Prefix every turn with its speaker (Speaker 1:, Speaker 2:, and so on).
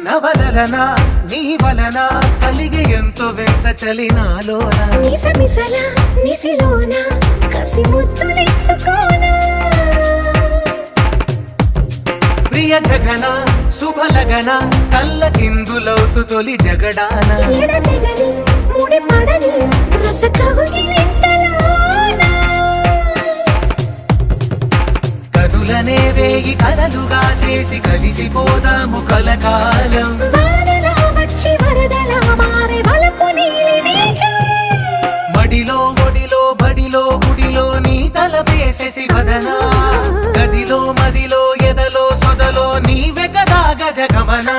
Speaker 1: నవలనా నీ వలన కలిగి ఎంతో వెంత చలినాలోన
Speaker 2: నిసమిసల నిసిలోన కసి ముద్దులిచ్చుకోనా
Speaker 1: ప్రియ జగన శుభలగన కళ్ళకిందులవుతు తొలి జగడాన
Speaker 2: ఎడతెగని ముడి పడని రస కౌగిలింతలోన
Speaker 1: కనులనే వేయి కలలుగా చేసి కలిసిపోదాము కలకాలం
Speaker 2: వానలా వచ్చి వరదలా మారే వలపు నీలి మేఘం
Speaker 1: మడిలో ఒడిలో బడిలో గుడిలో నీ తల వేసేసి వదనా గదిలో మదిలో ఎదలో సొదలో నీవె కదా గజగమనా